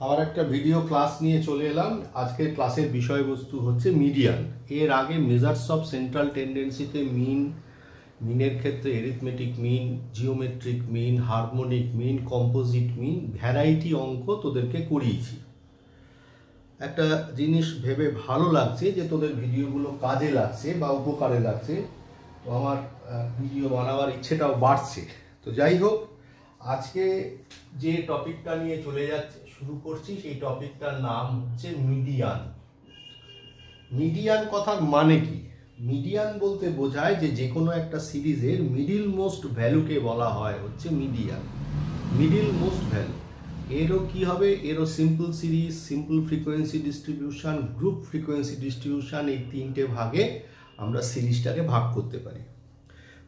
আবার একটা video class নিয়ে চলে এলাম। আজকের ক্লাসের বিষয়বস্তু হচ্ছে মিডিয়ান। এর আগে মেজার্স অফ সেন্ট্রাল টেন্ডেন্সিতে মিনের ক্ষেত্রে arithmetic mean, geometric mean, harmonic mean, composite mean, variety অঙ্ক তোদেরকে করিয়েছি। একটা জিনিস ভেবে ভালো লাগছে যে তোদের ভিডিওগুলো কাজে লাগছে বা উপকারে লাগছে, তো আমার ভিডিও বানাবার ইচ্ছেটাও বাড়ছে। তো যাই হোক, আজকে যে টপিকটা নিয়ে শুরু করছি সেই টপিকটার নাম হচ্ছে মিডিয়ান। মিডিয়ান কথার মানে কি? মিডিয়ান বলতে বোঝায় যে কোনো একটা সিরিজের মিডিল মোস্ট ভ্যালুকে বলা হয় হচ্ছে মিডিয়ান, মিডিল মোস্ট ভ্যালু। এরও কি হবে? এরও simple series, simple frequency distribution, group frequency distribution, এই তিনটে ভাগে আমরা সিরিজটাকে ভাগ করতে পারি।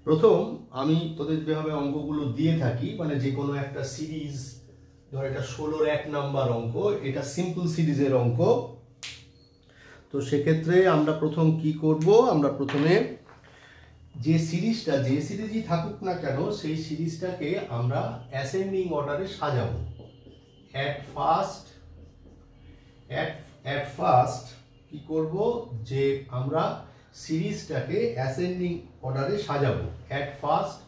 প্রথম আমি তোদের যেভাবে অঙ্কগুলো দিয়ে থাকি, মানে যে কোনো একটা সিরিজ, ধর এটা 16-র 1 নাম্বার অঙ্ক, এটা সিম্পল সিরিজের অঙ্ক। তো সেক্ষেত্রে আমরা প্রথম কি করব? আমরা প্রথমে যে সিরিজই থাকুক না কেন, সেই সিরিজটাকে আমরা অ্যাসেন্ডিং অর্ডারে সাজাবো। অ্যাট ফার্স্ট কি করব? যে আমরা সিরিজটাকে অ্যাসেন্ডিং অর্ডারে সাজাবো। At first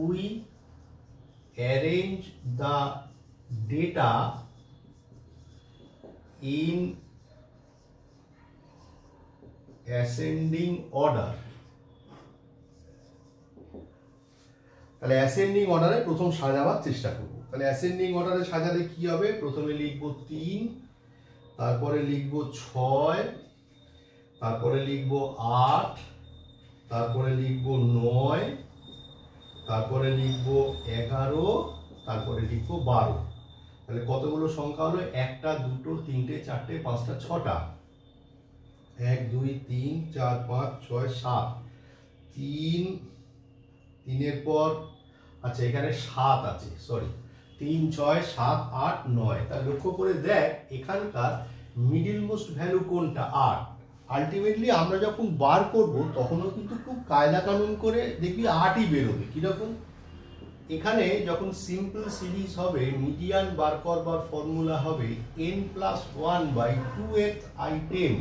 we arrange the data in ascending order. তাহলে অ্যাসেন্ডিং অর্ডারে প্রথম সাজাবার চেষ্টা করব। তাহলে অ্যাসেন্ডিং অর্ডারে সাজালে কি হবে? প্রথমে লিখব 3, তারপরে লিখব 6, তারপরে লিখব 8, তারপরে লিখব 9, তারপরে লিখব 11, তারপরে লিখব 12। তাহলে কতগুলো সংখ্যা হলো? 1টা, 2টো, 3টে, 4টে, 5টা, 6টা। 1 2 3 4 5 6 7। 3-এর পর আচ্ছা এখানে 7 আছে, সরি, 3 6 7 8 9। তা লক্ষ্য করে দেখ এখানকার মিডিল মোস্ট ভ্যালু কোনটা? 8। আলটিমেটলি আমরা যখন বার করব তখনও কিন্তু খুব কায়দা কানুন করে দেখবি 8ই বেরোবে। কিরকম? এখানে যখন সিম্পল সিরিজ হবে, মিডিয়ান বার করবার ফর্মুলা হবে n+1/2th আইটেম।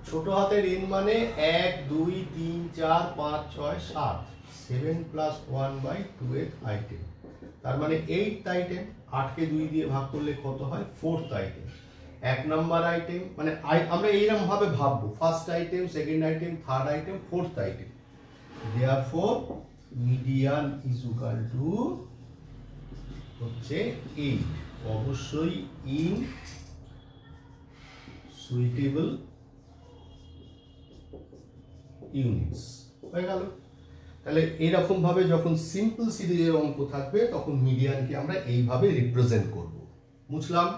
ছোট হাতের n মানে 1 2 3 4 5 6 7, 7+1/2th আইটেম, তার মানে 8th আইটেম। 8কে 2 দিয়ে ভাগ করলে কত হয়? 4th item. 1 নাম্বার আইটেম মানে আমরা এইরকম ভাবে ভাববো, first item, second item, third item, fourth item. Therefore median is equal two হচ্ছে 8, অবশ্যই ইন সুইটেবল ইউনিটস। হয়ে গেল। তাহলে এইরকম ভাবে যখন সিম্পল সিরিজের অঙ্ক থাকবে তখন মিডিয়ানকে আমরা এইভাবে রিপ্রেজেন্ট করব। বুঝলাম?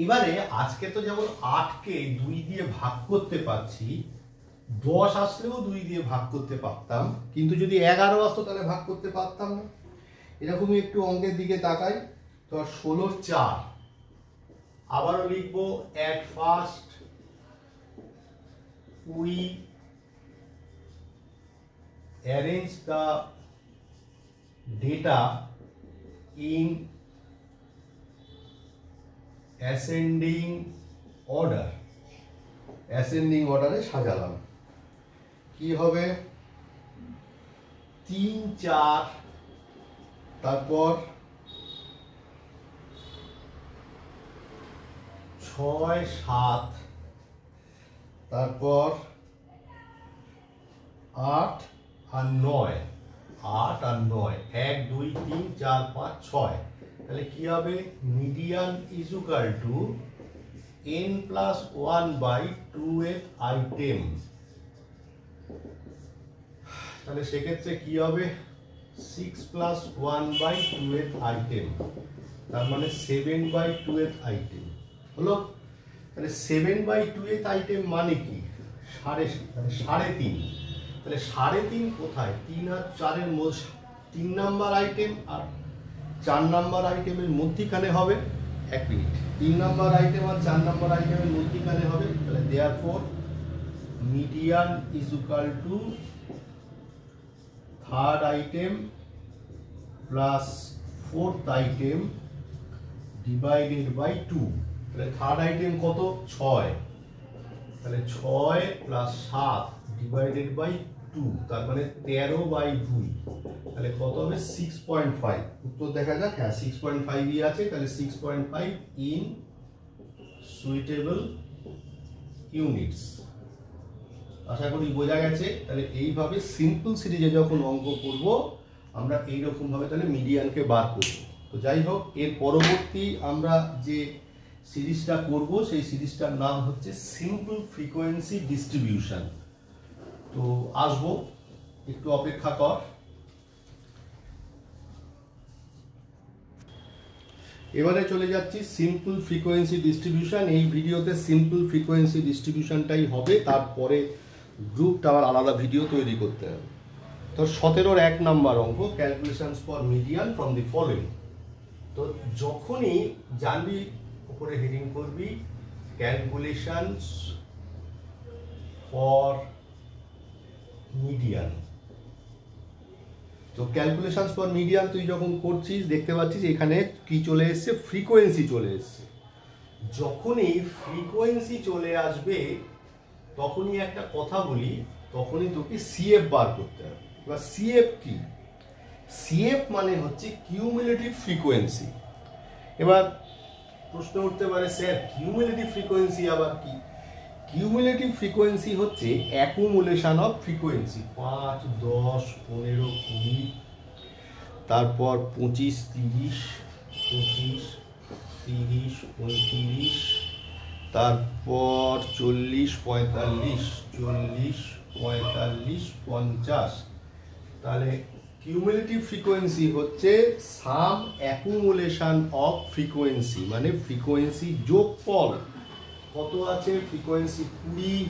এবারে আজকে তো যেমন 8কে 2 দিয়ে ভাগ করতে পারছি, 10 আসলেও 2 দিয়ে ভাগ করতে পারতাম, কিন্তু যদি 11 আসতো তাহলে ভাগ করতে পারতাম না। এরকমই একটু অঙ্কের দিকে তাকাই। তো 16 4 আবারও লিখবো at first we arrange the data in ascending order। Ascending অর্ডারে সাজালাম। কি হবে? 3 4, তারপর 6 7, তারপর 8 আর 9, 8 আর 9, 1 2 3 4 5 6। তাহলে কি হবে? Median is equal two n+1/2th item. তাহলে সেক্ষেত্রে কি হবে? 6+1/2th আইটেম, তার মানে 7/2th আইটেম হলো। তাহলে 7/2th আইটেম মানে কি? 3.5। তাহলে 3.5 কোথায়? 3 আর 4-এর মধ্যে, 3 নাম্বার আইটেম আর 4 নাম্বার আইটেমের মধ্যখানে হবে। 1 মিনিট, 3 নাম্বার আইটেম আর 4 নাম্বার আইটেমের মধ্যখানে হবে। তাহলে therefore median is equal to third item plus fourth item divided by 2, তাহলে থার্ড আইটেম কত 6, তাহলে 6 প্লাস 7 ডিভাইডেড বাই 2, তার মানে 13/2, তাহলে কত হবে 6.5। উত্তর দেখা যাক, হ্যাঁ 6.5ই আছে, তাহলে 6.5 ইন সুইটেবল ইউনিটস। আশা করি বোঝা গেছে। তাহলে এইভাবে সিম্পল সিরিজে যখন অঙ্ক করব আমরা এইরকম ভাবে তাহলে মিডিয়ানকে বার করব। তো যাই হোক, এর পরবর্তী আমরা যে সিরিজটা করব সেই সিরিজটার নাম হচ্ছে সিম্পল ফ্রিকোয়েন্সি ডিস্ট্রিবিউশন। তো আসবো, একটু অপেক্ষা কর। এবারে চলে যাচ্ছি সিম্পল ফ্রিকোয়েন্সি ডিস্ট্রিবিউশন। এই ভিডিওতে সিম্পল ফ্রিকোয়েন্সি ডিস্ট্রিবিউশনটাই হবে, তারপরে গ্রুপটা আবার আলাদা ভিডিও তৈরি করতে হবে। তো 17-র 1 নাম্বার অঙ্ক, calculations for median from the following. তো যখনই জানবি উপরে হেডিং করবি ক্যালকুলেশনস ফর মিডিয়ান। তো ক্যালকুলেশনস ফর মিডিয়ান তুই যখন করছিস দেখতে পাচ্ছিস এখানে কি চলে এসছে, ফ্রিকোয়েন্সি চলে এসছে। যখনই ফ্রিকোয়েন্সি চলে আসবে তখনই একটা কথা বলি, তখনই তোকে সিএফ বার করতে হবে। এবার সিএফ কি? সিএফ মানে হচ্ছে কিউমুলেটিভ ফ্রিকোয়েন্সি। এবার প্রশ্ন উঠতে পারে, স্যার কিউমুলেটিভ ফ্রিকোয়েন্সি আবার কি? কিউমুলেটিভ ফ্রিকোয়েন্সি হচ্ছে অ্যাকুমুলেশন অফ ফ্রিকোয়েন্সি, 5, 10, 15, 20, তারপর 25, 30, 25, 30, 35, তারপর 40, 45, 40, 45, 50। তাহলে কিউমুলেটিভ ফ্রিকোয়েন্সি হচ্ছে সাম অ্যাকুমুলেশন অফ ফ্রিকোয়েন্সি, মানে ফ্রিকোয়েন্সি যোগফল। কত আছে? ফ্রিকোয়েন্সি 20,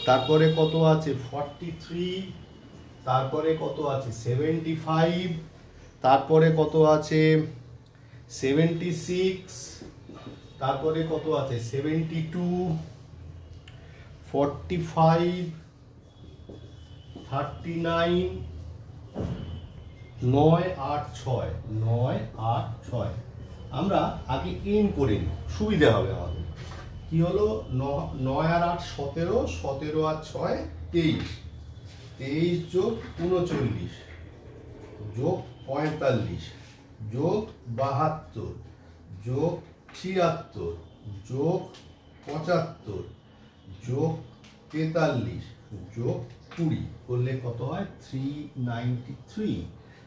তারপরে কত আছে 43, তারপরে কত আছে 75, তারপরে কত আছে 76, তারপরে কত আছে 72, 45, 39, 9, 8, 6, 9, 8, 6। আমরা আগে ইন করে নিই, সুবিধা হবে আমাদের। কি হলো 9 আর 8 17, 17 আর 6 23, 23 যোগ 39 যোগ 45 যোগ 72 যোগ 76 যোগ 75 যোগ 43 যোগ 20 করলে কত হয় 393।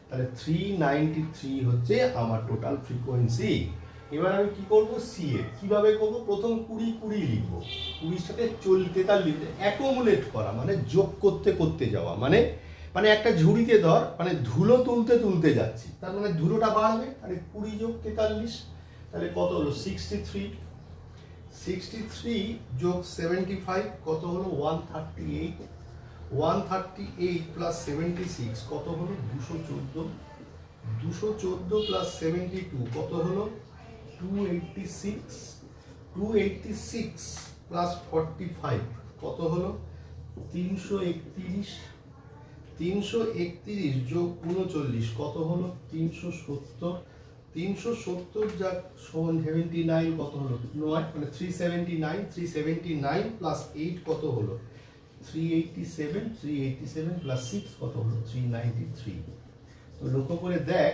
তাহলে 393 হচ্ছে আমার টোটাল ফ্রিকোয়েন্সি। এবার আমি কি করব, সিএফ কিভাবে করব? প্রথম 20 20 লিখবো, 20 সাথে 43 অ্যাকুমুলেট করা মানে যোগ করতে করতে যাওয়া, মানে মানে একটা ঝুড়িতে ধর, মানে ধুলো তুলতে তুলতে যাচ্ছি, তার মানে ধুলোটা বাড়বে। আরে 20 যোগ 43, তাহলে কত হলো 63, 63 যোগ 75 কত হলো 138, 138 প্লাস 76 কত হলো 214, 214 প্লাস 72 কত হলো 286, 286 প্লাস 45 কত হলো 331, 331 যোগ 39 কত হলো 370, 370 যা সমান 79 কত হলো 9, মানে 379, 379 প্লাস 8 কত হলো 387, 387 প্লাস 6 কত হলো 393। তো লক্ষ্য করে দেখ,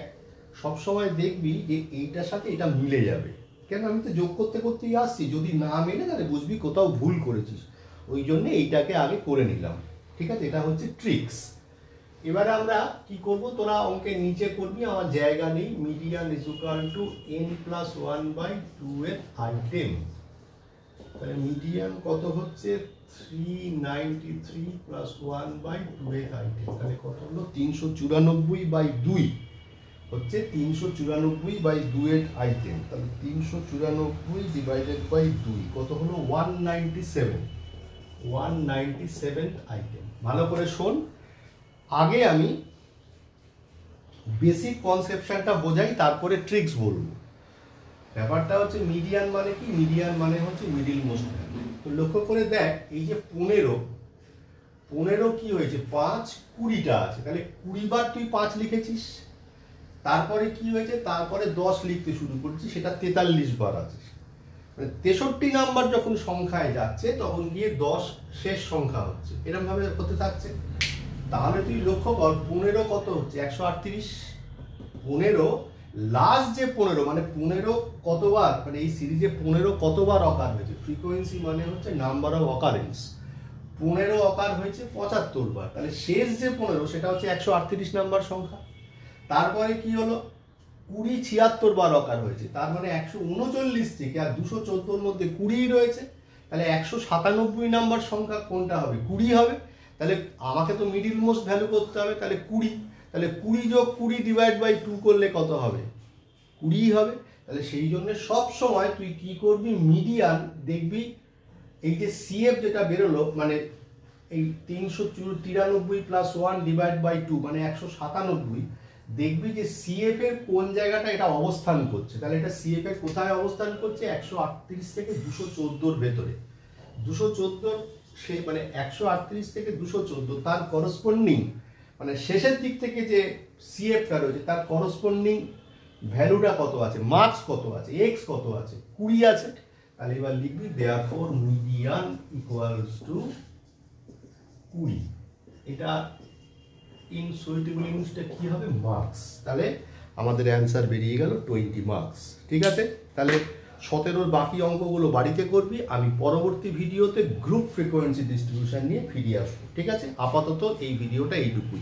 সবসময় দেখবি যে এইটার সাথে এটা মিলে যাবে। কেন? আমি তো যোগ করতে করতেই আসছি, যদি না মেলে তাহলে বুঝবি কোথাও ভুল করেছিস, ওই জন্য এইটাকে আগে করে নিলাম। ঠিক আছে, এটা হচ্ছে ট্রিক্স। এবারে আমরা কি করব, তোরা অঙ্কের নিচে করবি, আমার জায়গা নেই। Median is equal two n+1/2 এর আইটেম। তাহলে মিডিয়ান কত হচ্ছে 393 প্লাস 1/2 এর আইটেম, তাহলে কত হলো 394/2 হচ্ছে 394/2 এর আইটেম। তাহলে 394 ডিভাইডেড বাই 2 কত হলো 197, 197 আইটেম। ভালো করে শোন, আগে আমি বেসিক কনসেপশনটা বোঝাই, তারপরে ট্রিক্স বলবো। ব্যাপারটা হচ্ছে মিডিয়ান মানে কি? মিডিয়ান মানে হচ্ছে মিডিল মোস্ট ভ্যালু। তো লক্ষ্য করে দেখ, এই যে 15 কি হয়েছে 5 20টা আছে, তাহলে 20 বার তুই 5 লিখেছিস, তারপরে কি হয়েছে, তারপরে 10 লিখতে শুরু করছি, সেটা 43 বার আছে। মানে 63 নাম্বার যখন সংখ্যায় যাচ্ছে তখন গিয়ে 10 শেষ সংখ্যা হচ্ছে, এরকম ভাবে হতে থাকছে। তাহলে তুই লক্ষ্য কর 15 কত হচ্ছে 138, 15 লাস্ট যে 15 মানে 15 কতবার, মানে এই সিরিজে 15 কতবার অকার হয়েছে, ফ্রিকোয়েন্সি মানে হচ্ছে নাম্বার অফ অকারেন্স, 15 অকার হয়েছে 75 বার, তাহলে শেষ যে 15 সেটা হচ্ছে 138 নাম্বার সংখ্যা। তারপরে কি হলো 20 76 বার অকার হয়েছে, তার মানে 139 থেকে আর 214 মধ্যে 20 রয়েছে, তাহলে 197 নাম্বার সংখ্যা কোনটা হবে, 20 হবে। তাহলে আমাকে তো মিডিল মোস্ট ভ্যালু করতে হবে, তাহলে 20, তাহলে 20 যোগ 20 ডিভাইড বাই 2 করলে কত হবে, 20 হবে। তাহলে সেই জন্য সব সময় তুই কি করবি, মিডিয়ান দেখবি, এই যে সিএফ যেটা বেরোলো মানে এই 393 প্লাস 1 ডিভাইড বাই 2 মানে 197, দেখবি যে সিএফ এর কোন জায়গাটা এটা অবস্থান করছে, তাহলে এটা সিএফ এর কোথায় অবস্থান করছে, 138 থেকে 214 ভেতরে, 214 সে মানে 138 থেকে 214 তার করসপন্ডিং মানে শেষের দিক থেকে যে সিএফটা রয়েছে তার করসপন্ডিং ভ্যালুটা কত আছে, মার্কস কত আছে, এক্স কত আছে, 20 আছে। তাহলে এবার লিখবি দেয়ারফর মিডিয়ান ইকুয়ালস টু 20। এটা ইন সুইটেবল ইংলিশটা কি হবে, মার্কস। তাহলে আমাদের অ্যান্সার বেরিয়ে গেল 20 মার্কস। ঠিক আছে, তাহলে 17 বাকি অঙ্কগুলো বাড়িতে করবি, আমি পরবর্তী ভিডিওতে গ্রুপ ফ্রিকোয়েন্সি ডিস্ট্রিবিউশন নিয়ে ফিরে আসবো। ঠিক আছে, আপাতত এই ভিডিওটা এইটুকুই।